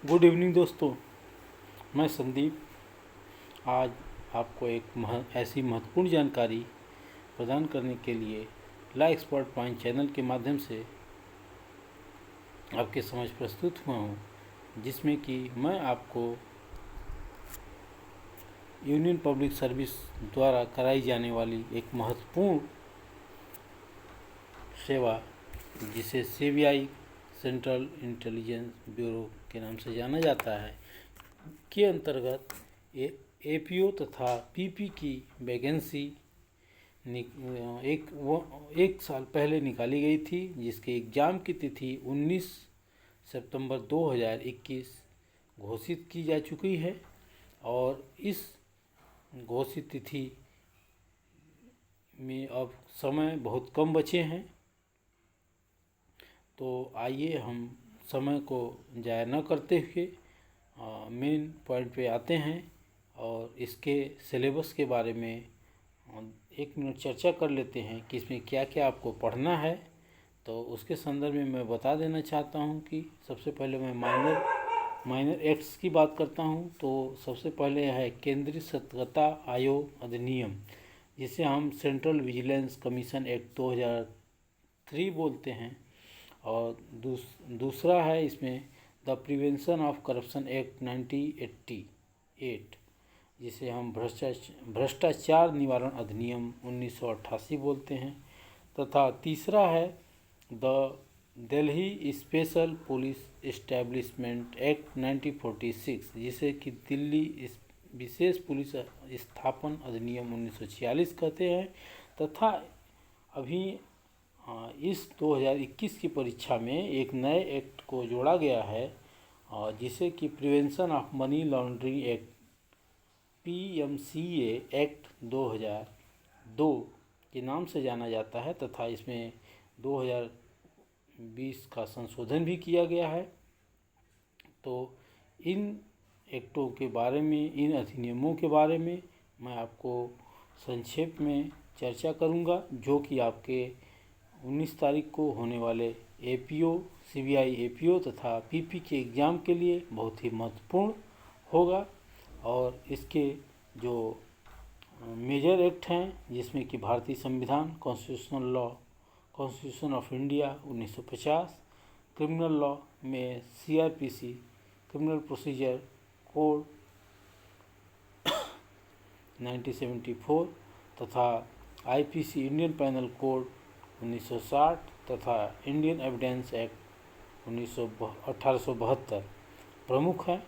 Good evening दोस्तों। मैं संदीप आज आपको एक ऐसी महत्वपूर्ण जानकारी प्रदान करने के लिए ला एक्सपर्ट पॉइंट चैनल के माध्यम से आपके समझ प्रस्तुत हुआ हूँ, जिसमें कि मैं आपको यूनियन पब्लिक सर्विस द्वारा कराई जाने वाली एक महत्वपूर्ण सेवा, जिसे सीबीआई सेंट्रल इंटेलिजेंस ब्यूरो के नाम से जाना जाता है, के अंतर्गत एपीओ तथा पीपी की वैकेंसी एक साल पहले निकाली गई थी, जिसके एग्ज़ाम की तिथि 19 सितंबर 2021 घोषित की जा चुकी है। और इस घोषित तिथि में अब समय बहुत कम बचे हैं, तो आइए हम समय को ज़ाया न करते हुए मेन पॉइंट पे आते हैं और इसके सिलेबस के बारे में एक मिनट चर्चा कर लेते हैं कि इसमें क्या क्या आपको पढ़ना है। तो उसके संदर्भ में मैं बता देना चाहता हूं कि सबसे पहले मैं माइनर एक्ट्स की बात करता हूं। तो सबसे पहले है केंद्रीय सतर्कता आयोग अधिनियम, जिसे हम सेंट्रल विजिलेंस कमीशन एक्ट 2003 बोलते हैं। और दूसरा है इसमें the prevention of corruption act 1988, जिसे हम भ्रष्टाचार निवारण अधिनियम 1988 बोलते हैं। तथा तीसरा है the Delhi special police establishment act 1946, जिसे कि दिल्ली विशेष पुलिस स्थापन अधिनियम 1946 कहते हैं। तथा अभी इस 2021 की परीक्षा में एक नए एक्ट को जोड़ा गया है, जिसे कि prevention of money laundering act PMCA act 2002 के नाम से जाना जाता है। तथा इसमें 2020 का संशोधन भी किया गया है। तो इन एक्टों के बारे में, इन अधिनियमों के बारे में मैं आपको संक्षेप में चर्चा करूंगा, जो कि आपके 19 तारीख को होने वाले एपीओ, सीबीआई एपीओ तथा पीपी के एग्ज़ाम के लिए बहुत ही महत्वपूर्ण होगा। और इसके जो मेजर एक्ट हैं, जिसमें कि भारतीय संविधान, constitution of India 1950, criminal law में सीआरपीसी क्रिमिनल प्रोसीजर कोड 1974 तथा आईपीसी इंडियन पैनल कोड 1960 तथा इंडियन एविडेंस एक्ट 1872 प्रमुख हैं।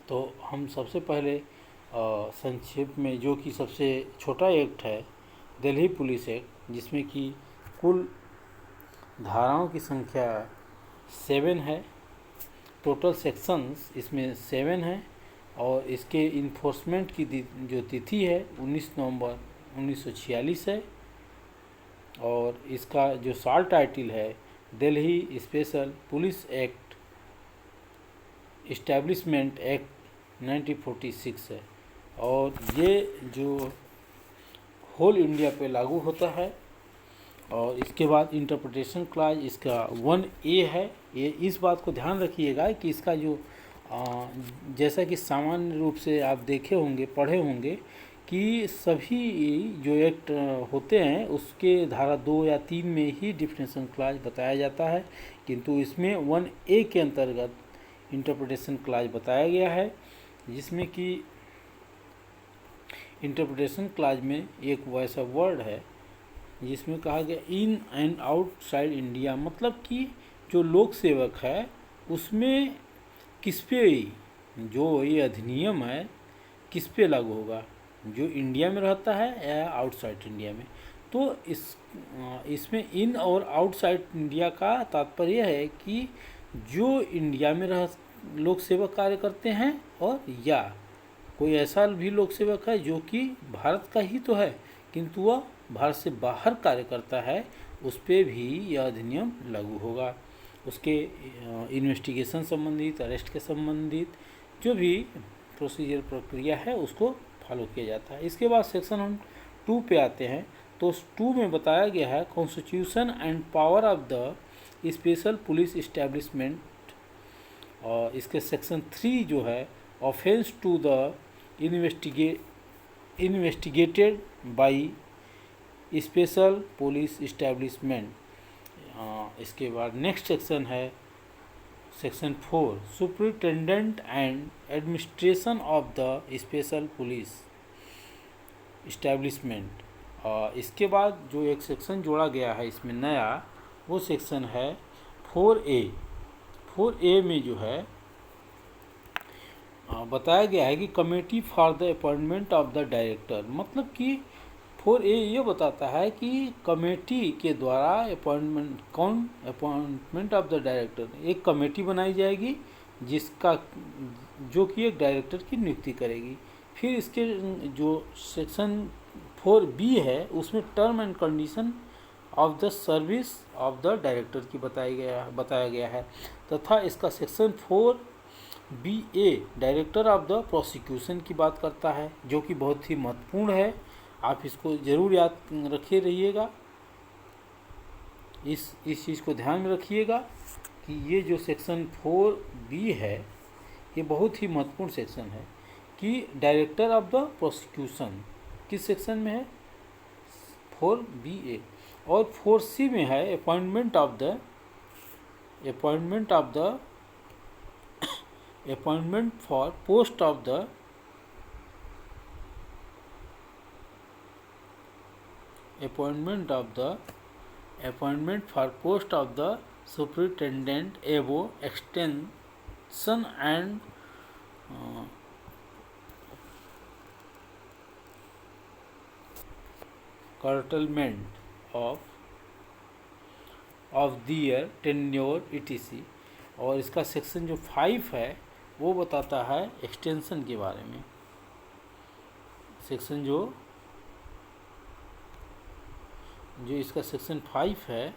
तो हम सबसे पहले संक्षेप में, जो कि सबसे छोटा एक्ट है, दिल्ली पुलिस एक्ट, जिसमें कि कुल धाराओं की संख्या 7 है। टोटल सेक्शंस इसमें 7 हैं। और इसके इन्फोर्समेंट की जो तिथि है 19 नवंबर 1946 है। और इसका जो शॉर्ट टाइटल है Delhi special police act establishment act 1946 है। और ये जो होल इंडिया पे लागू होता है। और इसके बाद इंटरप्रिटेशन क्लाज इसका 1A है। ये इस बात को ध्यान रखिएगा कि इसका जो जैसा कि सामान्य रूप से आप देखे होंगे, पढ़े होंगे कि सभी जो एक्ट होते हैं उसके धारा 2 या 3 में ही डिफिनेशन क्लाज बताया जाता है, किंतु इसमें 1A के अंतर्गत इंटरप्रिटेशन क्लाज बताया गया है, जिसमें कि इंटरप्रिटेशन क्लाज में एक वैसा वर्ड है जिसमें कहा गया इन एंड आउटसाइड इंडिया, मतलब कि जो लोक सेवक है उसमें किस पे जो ये अधिनियम है किस पे लागू होगा, जो इंडिया में रहता है या आउटसाइड इंडिया में। तो इसमें इन और आउटसाइड इंडिया का तात्पर्य है कि जो इंडिया में लोक सेवक कार्य करते हैं, और या कोई ऐसा भी लोक सेवक है जो कि भारत का ही तो है किंतु वह भारत से बाहर कार्य करता है, उस पर भी यह अधिनियम लागू होगा। उसके इन्वेस्टिगेशन संबंधित, अरेस्ट के संबंधित जो भी प्रोसीजर प्रक्रिया है उसको फॉलो किया जाता है। इसके बाद सेक्शन हम 2 पे आते हैं। तो 2 में बताया गया है constitution and power of the special police establishment और इसके सेक्शन 3 जो है, offence to the investigated by special police establishment. इसके बाद नेक्स्ट सेक्शन है section 4, superintendent and administration of the special police establishment. इसके बाद जो एक सेक्शन जोड़ा गया है इसमें नया, वो सेक्शन है 4A। 4A में जो है बताया गया है कि committee for the appointment of the director, मतलब कि 4A ये बताता है कि कमेटी के द्वारा अपॉइंटमेंट ऑफ द डायरेक्टर, एक कमेटी बनाई जाएगी जिसका जो कि एक डायरेक्टर की नियुक्ति करेगी। फिर इसके जो सेक्शन 4B है उसमें term and condition of the service of the director की बताया गया है तथा इसका section 4BA director of the prosecution की बात करता है, जो कि बहुत ही महत्वपूर्ण है। आप इसको ज़रूर याद रखे रहिएगा, इस चीज़ को ध्यान में रखिएगा कि ये जो सेक्शन 4B है ये बहुत ही महत्वपूर्ण सेक्शन है कि डायरेक्टर ऑफ द प्रोसिक्यूशन किस सेक्शन में है, 4BA। और 4C में है appointment for post of the superintendent एवो extension and curtailment of their tenure etc। और इसका सेक्शन जो 5 है वो बताता है एक्सटेंशन के बारे में। सेक्शन जो इसका सेक्शन 5 है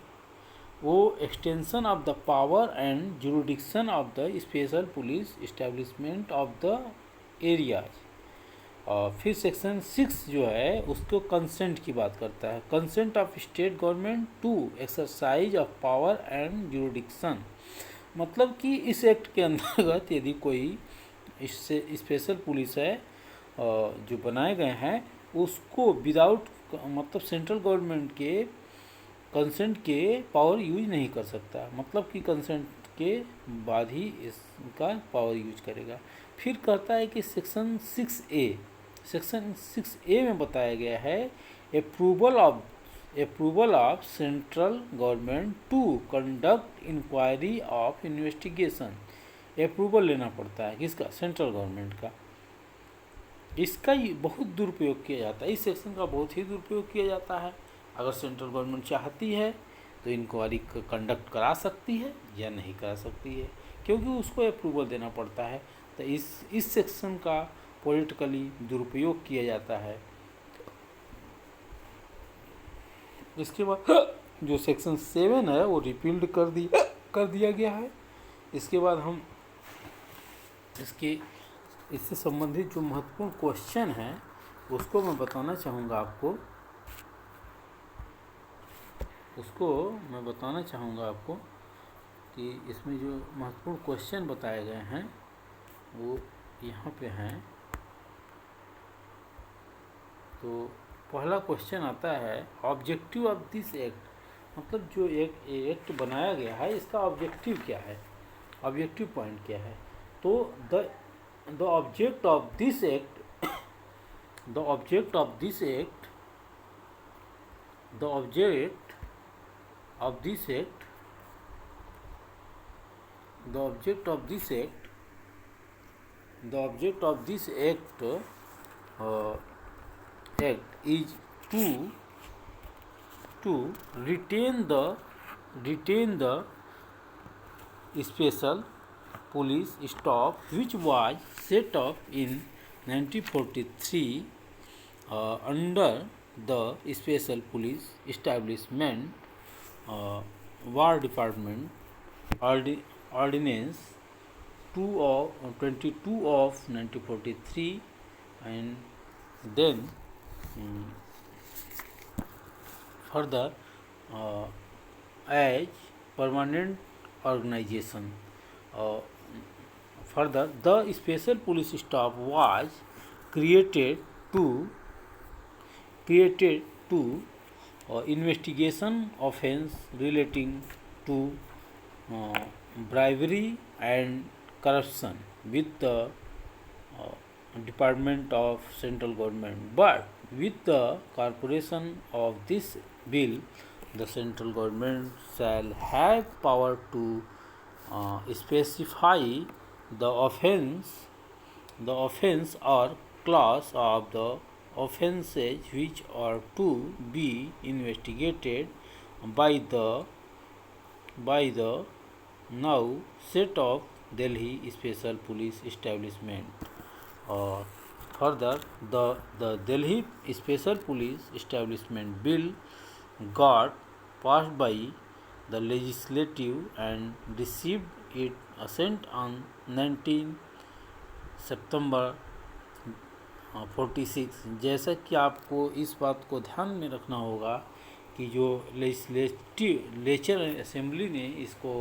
वो extension of the power and jurisdiction of the special police establishment of the areas. और फिर सेक्शन 6 जो है उसको कंसेंट की बात करता है, consent of state government to exercise of power and jurisdiction, मतलब कि इस एक्ट के अंतर्गत यदि कोई इससे स्पेशल पुलिस है जो बनाए गए हैं उसको विदाउट मतलब सेंट्रल गवर्नमेंट के कंसेंट के पावर यूज नहीं कर सकता, मतलब कि कंसेंट के बाद ही इसका पावर यूज करेगा। फिर कहता है कि सेक्शन 6A में बताया गया है approval of central government to conduct inquiry of investigation. Approval लेना पड़ता है किसका, सेंट्रल गवर्नमेंट का। इसका बहुत दुरुपयोग किया जाता है, इस सेक्शन का बहुत ही दुरुपयोग किया जाता है। अगर सेंट्रल गवर्नमेंट चाहती है तो इंक्वायरी कंडक्ट करा सकती है या नहीं करा सकती है, क्योंकि उसको अप्रूवल देना पड़ता है। तो इस सेक्शन का पॉलिटिकली दुरुपयोग किया जाता है। इसके बाद जो सेक्शन 7 है वो रिपील्ड कर दिया गया है। इसके बाद हम इससे संबंधित जो महत्वपूर्ण क्वेश्चन है उसको मैं बताना चाहूँगा आपको कि इसमें जो महत्वपूर्ण क्वेश्चन बताए गए हैं वो यहाँ पे हैं। तो पहला क्वेश्चन आता है ऑब्जेक्टिव ऑफ दिस एक्ट, मतलब जो एक एक्ट बनाया गया है इसका ऑब्जेक्टिव क्या है, ऑब्जेक्टिव पॉइंट क्या है। तो the object of this act is to retain the special police staff which was set up in 1943 under the Special Police Establishment War Department Ordinance 22 of 1943, and then further as permanent organization further, the special police staff was created to investigation offense relating to bribery and corruption with the Department of Central Government. But with the corporation of this bill, the central government shall have power to specify the offense or class of the offences which are to be investigated by the now set of Delhi Special Police Establishment. Further, the Delhi Special Police Establishment Bill got passed by the legislative and received its assent on 19 सितंबर 46। जैसा कि आपको इस बात को ध्यान में रखना होगा कि जो लेजिस्लेचर असेंबली ने इसको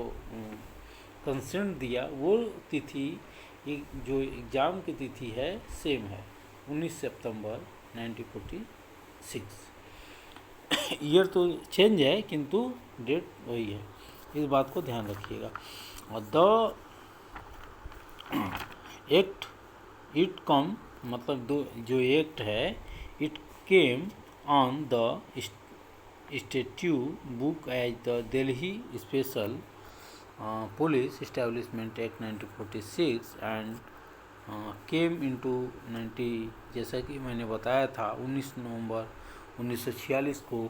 कंसेंट दिया, वो तिथि जो एग्ज़ाम की तिथि है सेम है, 19 सितंबर 1946। ईयर तो चेंज है किंतु डेट वही है, इस बात को ध्यान रखिएगा। और द एक्ट इट कम मतलब जो एक्ट है, it came on the statute book as the Delhi special police establishment act 1946 and came into 90, जैसा कि मैंने बताया था 19 नवंबर 1946 को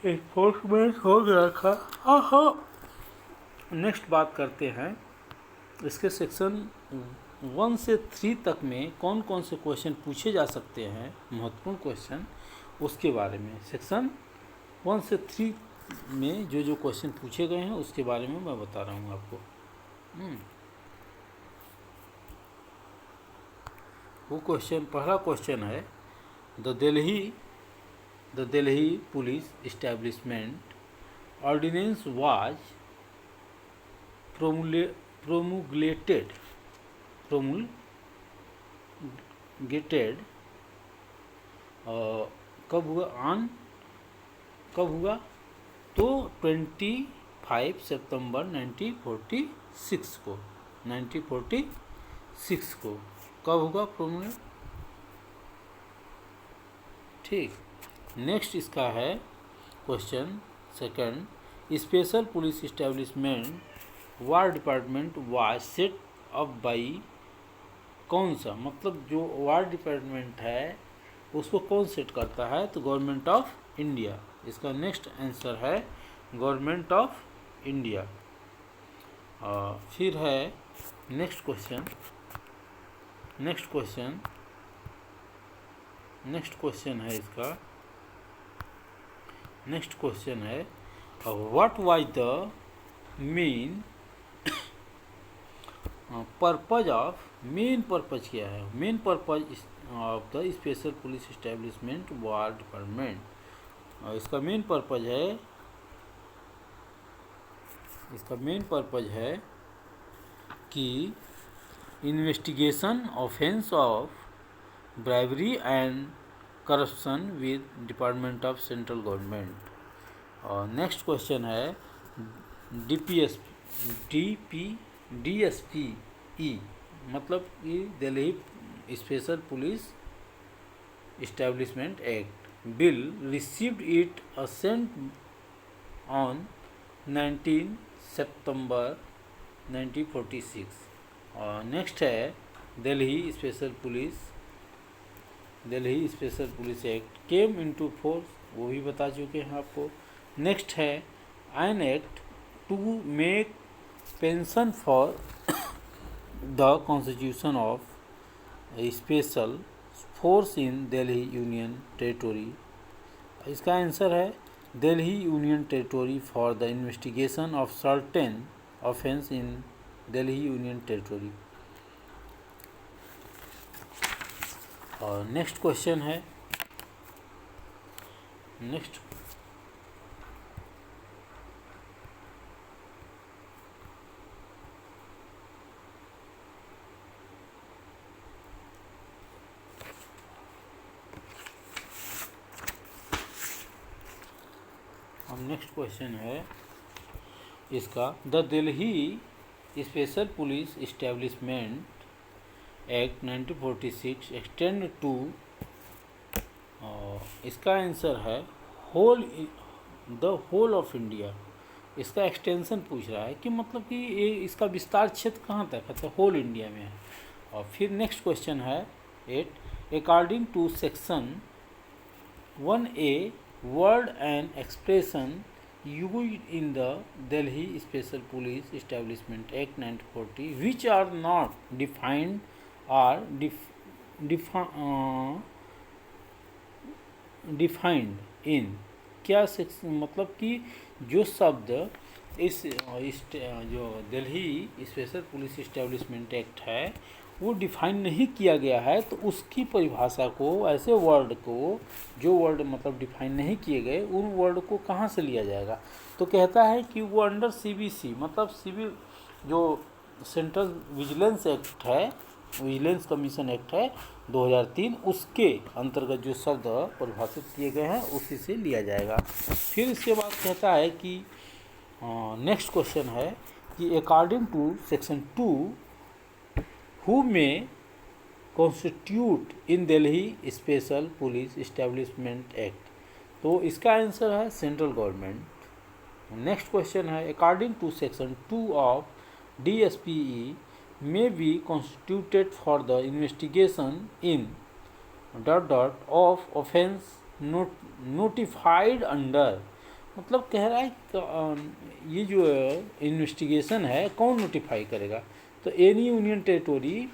एनफोर्समेंट हो गया था। नेक्स्ट बात करते हैं इसके सेक्शन 1 से 3 तक में कौन कौन से क्वेश्चन पूछे जा सकते हैं, महत्वपूर्ण क्वेश्चन, उसके बारे में। सेक्शन 1 से 3 में जो क्वेश्चन पूछे गए हैं उसके बारे में मैं बता रहा हूँ आपको। वो क्वेश्चन, पहला क्वेश्चन है the Delhi police establishment ordinance was promulgated कब हुआ तो 25 सितंबर 1946 को कब होगा प्रोमोलेट। ठीक, नेक्स्ट इसका है question second, special police establishment war department was set up by कौन सा, मतलब जो वार डिपार्टमेंट है उसको कौन सेट करता है, तो गवर्नमेंट ऑफ इंडिया। इसका नेक्स्ट आंसर है गवर्नमेंट ऑफ इंडिया। फिर है नेक्स्ट क्वेश्चन है इसका नेक्स्ट क्वेश्चन है what was the main purpose क्या है, main purpose of the special police establishment war department. इसका मेन पर्पज है कि investigation offence of bribery and corruption with department of central government. और next question है DSPE मतलब कि Delhi special police establishment act bill received it ascent on 19 सितंबर 1946। और next है Delhi special police act came into force, वो भी बता चुके हैं आपको। नेक्स्ट है an act to make pension for the constitution of special force in Delhi union territory. इसका आंसर है Delhi union territory for the investigation of certain offence in Delhi union territory. और नेक्स्ट क्वेश्चन है नेक्स्ट क्वेश्चन है इसका, the Delhi special police establishment act 1946 extend to, इसका answer है the whole of India. इसका extension पूछ रहा है कि मतलब कि ये इसका विस्तार क्षेत्र कहाँ तक है, तो होल इंडिया में है। और फिर नेक्स्ट क्वेश्चन है 8, according to section 1A word and expression used in the Delhi Special Police Establishment Act 1940 which are not defined or defined in, क्या सेक्शन मतलब कि जो शब्द इस जो Delhi special police establishment act है वो डिफाइन नहीं किया गया है, तो उसकी परिभाषा को, ऐसे वर्ड को, जो वर्ड मतलब डिफाइन नहीं किए गए उन वर्ड को कहाँ से लिया जाएगा। तो कहता है कि वो अंडर CBC मतलब सिविल जो सेंट्रल विजिलेंस एक्ट है, विजिलेंस कमीशन एक्ट है 2003, उसके अंतर्गत जो शब्द परिभाषित किए गए हैं उसी से लिया जाएगा। फिर इसके बाद कहता है कि नेक्स्ट क्वेश्चन है कि according to section 2 who may constitute in Delhi Special Police Establishment Act, तो इसका आंसर है सेंट्रल गवर्नमेंट। नेक्स्ट क्वेश्चन है according to section 2 of DSPE may be constituted for the investigation in ... of offence notified under, मतलब कह रहा है कि ये जो इन्वेस्टिगेशन है कौन नोटिफाई करेगा, तो any union territory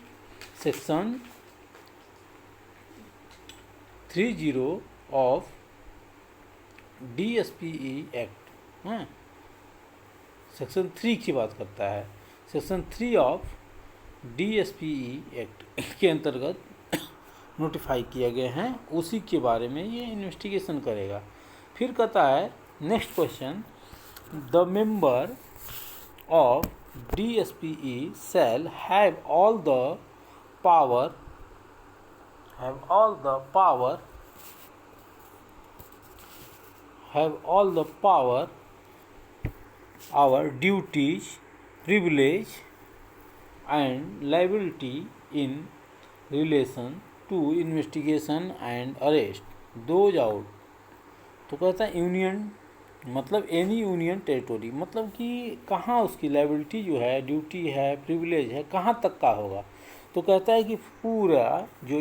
section 30 of DSPE act, हाँ सेक्शन 3 की बात करता है, सेक्शन 3 ऑफ DSPE एक्ट के अंतर्गत नोटिफाई किए गए हैं, उसी के बारे में ये इन्वेस्टिगेशन करेगा। फिर कहता है next question, the member of DSPE shall have all the power our duties, privilege and liability in relation to investigation and arrest those out, तो कहता है यूनियन मतलब एनी यूनियन टेरिटोरी, मतलब कि कहाँ उसकी लाइबिलिटी जो है, ड्यूटी है, प्रिविलेज है, कहाँ तक का होगा। तो कहता है कि पूरा जो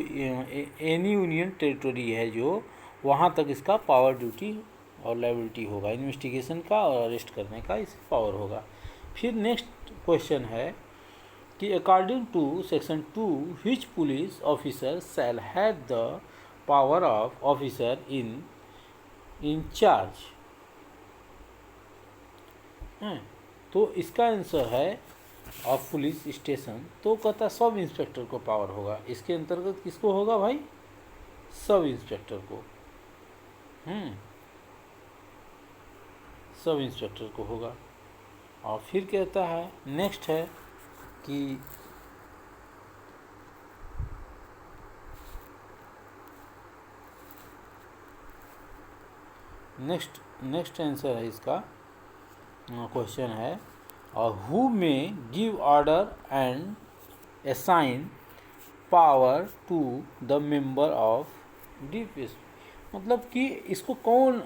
एनी यूनियन टेरिटोरी है जो, वहाँ तक इसका पावर, ड्यूटी और लाइबिलिटी होगा, इन्वेस्टिगेशन का और अरेस्ट करने का इस पावर होगा। फिर नेक्स्ट क्वेश्चन है कि according to section 2 which police officer shall have the power of officer in charge, तो इसका आंसर है ऑफ पुलिस स्टेशन, तो कहता सब इंस्पेक्टर को पावर होगा। इसके अंतर्गत किसको होगा भाई, सब इंस्पेक्टर को, सब इंस्पेक्टर को होगा। और फिर कहता है नेक्स्ट है कि नेक्स्ट आंसर है इसका क्वेश्चन है, who may give order and assign power to the member of DPS, मतलब कि इसको कौन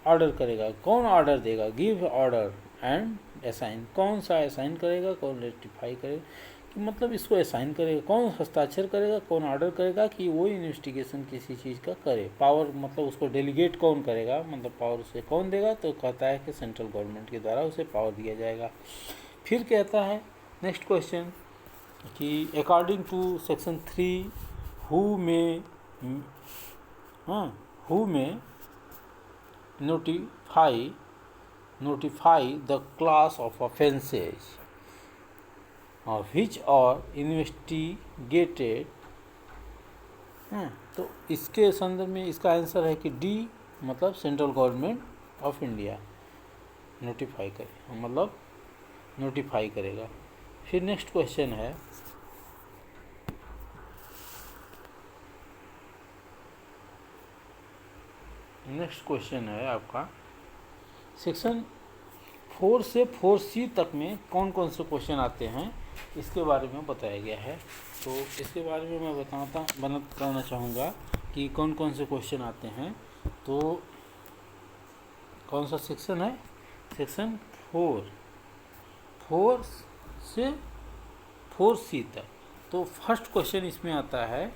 ऑर्डर करेगा, कौन ऑर्डर देगा, गिव ऑर्डर एंड असाइन, कौन सा असाइन करेगा, कौन रेटिफाई करेगा, कि मतलब इसको असाइन करेगा, कौन हस्ताक्षर करेगा, कौन ऑर्डर करेगा कि वो इन्वेस्टिगेशन किसी चीज़ का करे, पावर मतलब उसको डेलीगेट कौन करेगा, मतलब पावर उसे कौन देगा, तो कहता है कि सेंट्रल गवर्नमेंट के द्वारा उसे पावर दिया जाएगा। फिर कहता है नेक्स्ट क्वेश्चन कि अकॉर्डिंग टू सेक्शन 3 हु में notify the class of offences which are investigated, तो इसके संदर्भ में इसका आंसर है कि डी, मतलब central government of India notify करे, मतलब नोटिफाई करेगा। फिर नेक्स्ट क्वेश्चन है आपका सेक्शन 4 से 4C तक में कौन कौन से क्वेश्चन आते हैं इसके बारे में बताया गया है। तो इसके बारे में मैं बताना चाहूँगा कि कौन कौन से क्वेश्चन आते हैं। तो कौन सा सेक्शन है? सेक्शन 4 से 4C तक। तो फर्स्ट क्वेश्चन इसमें आता है,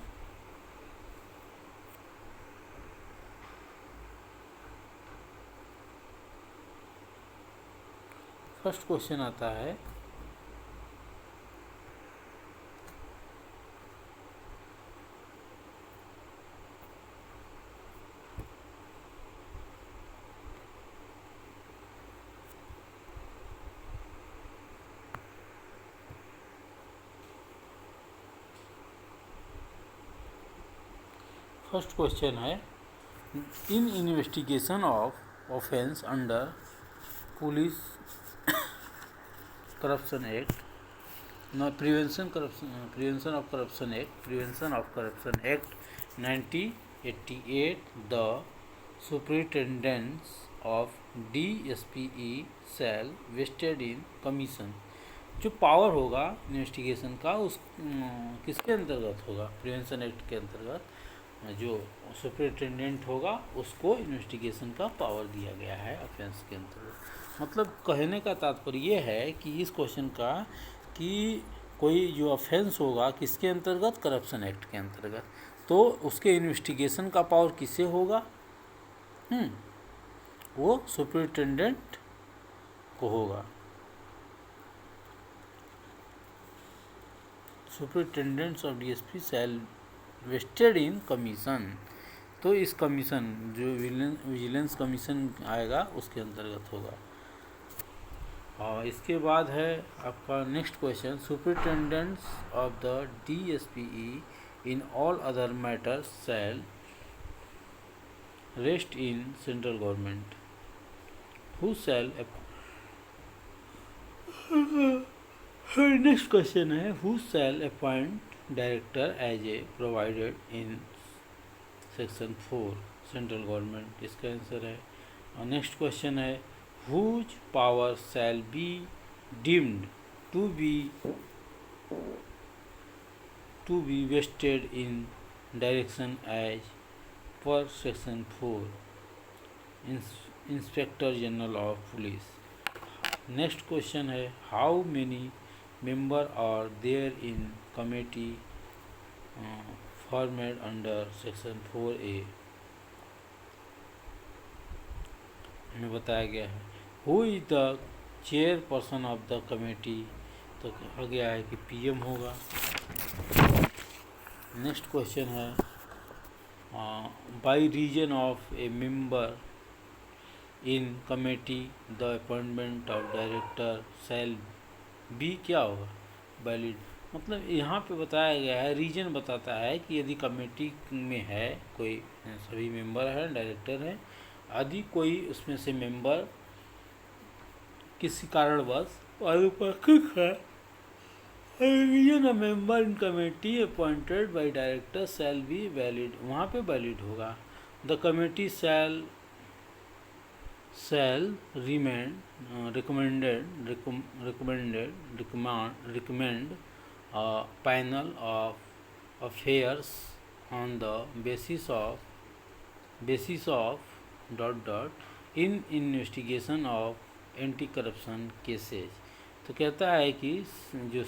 फर्स्ट क्वेश्चन आता है in investigation of offence under police corruption act, prevention of corruption act 1988, the superintendents of DSPE shall vested in commission. जो पावर होगा इन्वेस्टिगेशन का उस किसके अंतर्गत होगा? प्रिवेंशन एक्ट के अंतर्गत जो सुपरिटेंडेंट होगा उसको इन्वेस्टिगेशन का पावर दिया गया है ऑफेंस के अंतर्गत। मतलब कहने का तात्पर्य ये है कि इस क्वेश्चन का कि कोई जो ऑफेंस होगा किसके अंतर्गत? करप्शन एक्ट के अंतर्गत, तो उसके इन्वेस्टिगेशन का पावर किससे होगा? वो सुपरिटेंडेंट को होगा। Superintendents of DSP shall vested in commission. तो इस कमीशन जो विजिलेंस कमीशन आएगा उसके अंतर्गत होगा। और इसके बाद है आपका next question, superintendents of the DSPE in all other matters shall rest in central government. Who shall next question है, who shall appoint director as a provided in section 4 central government. इसका आंसर है। और next question है, whose power shall be deemed to be vested in direction as per section 4 inspector general of police. Next question है, how many member are there in committee formed under section 4A में बताया गया है। Who is the chairperson of the committee? तो कहा गया है कि PM होगा। नेक्स्ट क्वेश्चन है, by reason of a member in committee the appointment of director shall be क्या होगा? वैलिड। मतलब यहाँ पे बताया गया है, रीजन बताता है कि यदि कमेटी में है कोई, सभी मेंबर हैं, डायरेक्टर हैं, यदि कोई उसमें से मेंबर किसी कारणवश अनुपस्थित है, reason a member in committee appointed by director shall be valid, वहाँ पे वैलिड होगा। The committee shall recommend a panel of affairs on the basis of in investigation of anti corruption cases. तो कहता है कि जो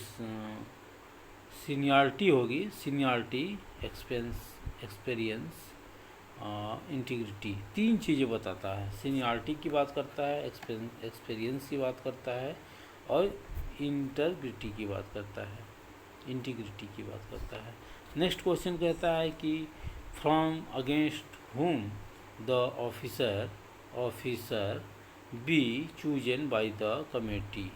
सीनियरिटी होगी, seniority, experience, integrity, 3 चीज़ें बताता है। सीनियरिटी की बात करता है, एक्सपीरियंस की बात करता है और इंटीग्रिटी की बात करता है। नेक्स्ट क्वेश्चन कहता है कि from against whom the officer be chosen by the committee.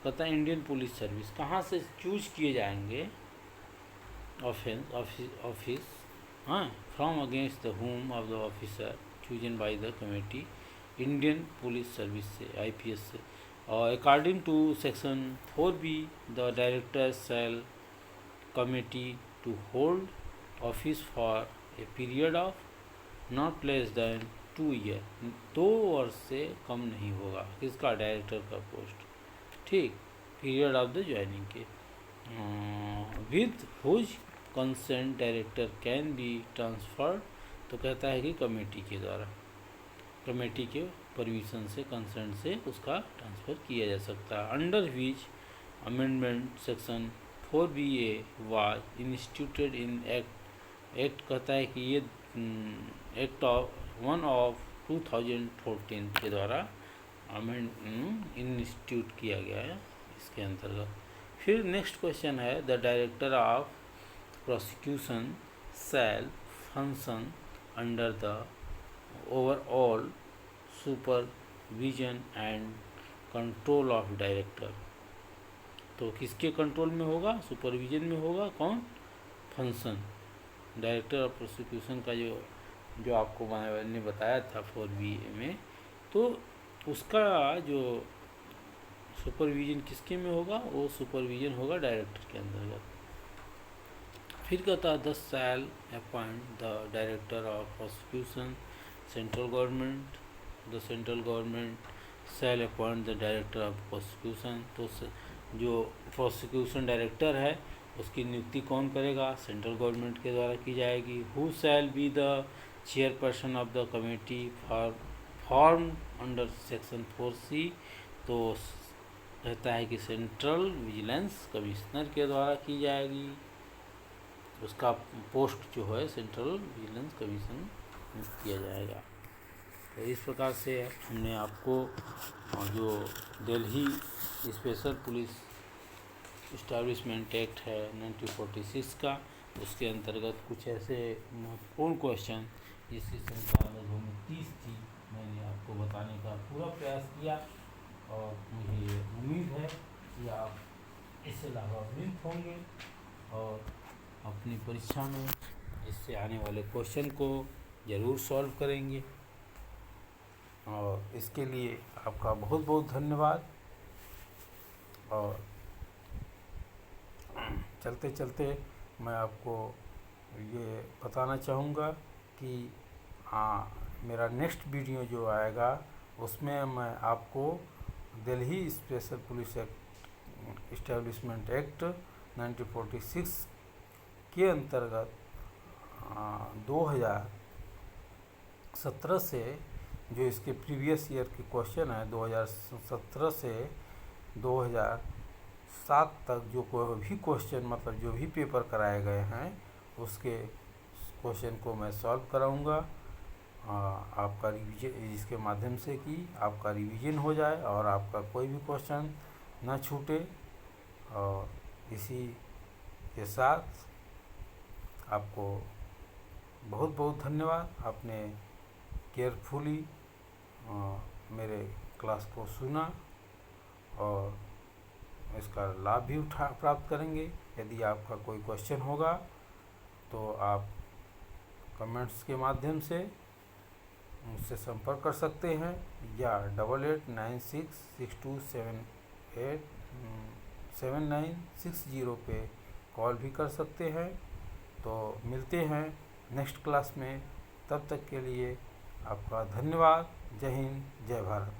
कहता है इंडियन पुलिस सर्विस कहाँ से चूज किए जाएंगे ऑफिस, हाँ, from against the whom of the officer chosen by the committee, Indian police service से, IPS से। और according to section 4B the director shall committee to hold office for a period of not less than 2 year, 2 वर्ष से कम नहीं होगा किसका, director का post, ठीक, पीरियड ऑफ द ज्वाइनिंग के। With whose consent director can be transferred, तो कहता है कि कमेटी के द्वारा, कमेटी के परमिशन से, कंसेंट से उसका ट्रांसफ़र किया जा सकता है। Under which amendment section 4BA was instituted in act कहता है कि ये एक्ट ऑफ 1 ऑफ 2014 के द्वारा इंस्टीट्यूट किया गया है इसके अंतर्गत। फिर नेक्स्ट क्वेश्चन है, the director of prosecution shall function under the overall supervision and control of director, तो किसके कंट्रोल में होगा, सुपरविजन में होगा, कौन, फंक्शन, डायरेक्टर ऑफ प्रोसिक्यूशन का जो आपको मैंने बताया था 4BA में, तो उसका जो सुपरविजन किसके में होगा, वो सुपरविजन होगा डायरेक्टर के अंतर्गत। फिर कहता है the shall appoint the director of prosecution central government, the central government shall appoint the director of prosecution, तो जो प्रोसिक्यूशन डायरेक्टर है उसकी नियुक्ति कौन करेगा, सेंट्रल गवर्नमेंट के द्वारा की जाएगी। Who shall be the chairperson of the committee form under section 4C, तो कहता है कि सेंट्रल विजिलेंस कमिश्नर के द्वारा की जाएगी, उसका पोस्ट जो है सेंट्रल विजिलेंस कमीशन नियुक्त किया जाएगा। तो इस प्रकार से हमने आपको जो Delhi special police establishment act है 1946 का, उसके अंतर्गत कुछ ऐसे महत्वपूर्ण क्वेश्चन जिसकी संख्या लगभग 30 थी, मैंने आपको बताने का पूरा प्रयास किया, और मुझे उम्मीद है कि आप इससे लाभान्वित होंगे और अपनी परीक्षा में इससे आने वाले क्वेश्चन को ज़रूर सॉल्व करेंगे। और इसके लिए आपका बहुत बहुत धन्यवाद। और चलते चलते मैं आपको ये बताना चाहूँगा कि मेरा नेक्स्ट वीडियो जो आएगा उसमें मैं आपको Delhi special police act establishment act 1946 के अंतर्गत 2017 से जो इसके प्रीवियस ईयर के क्वेश्चन है 2017 से 2007 तक जो कोई भी क्वेश्चन मतलब जो भी पेपर कराए गए हैं उसके क्वेश्चन को मैं सॉल्व कराऊंगा, आपका रिवीजन इसके माध्यम से कि आपका रिवीजन हो जाए और आपका कोई भी क्वेश्चन ना छूटे। और इसी के साथ आपको बहुत बहुत धन्यवाद, आपने केयरफुली मेरे क्लास को सुना और इसका लाभ भी प्राप्त करेंगे। यदि आपका कोई क्वेश्चन होगा तो आप कमेंट्स के माध्यम से मुझसे संपर्क कर सकते हैं या 889662787960 पे कॉल भी कर सकते हैं। तो मिलते हैं नेक्स्ट क्लास में, तब तक के लिए आपका धन्यवाद। जय हिंद, जय भारत।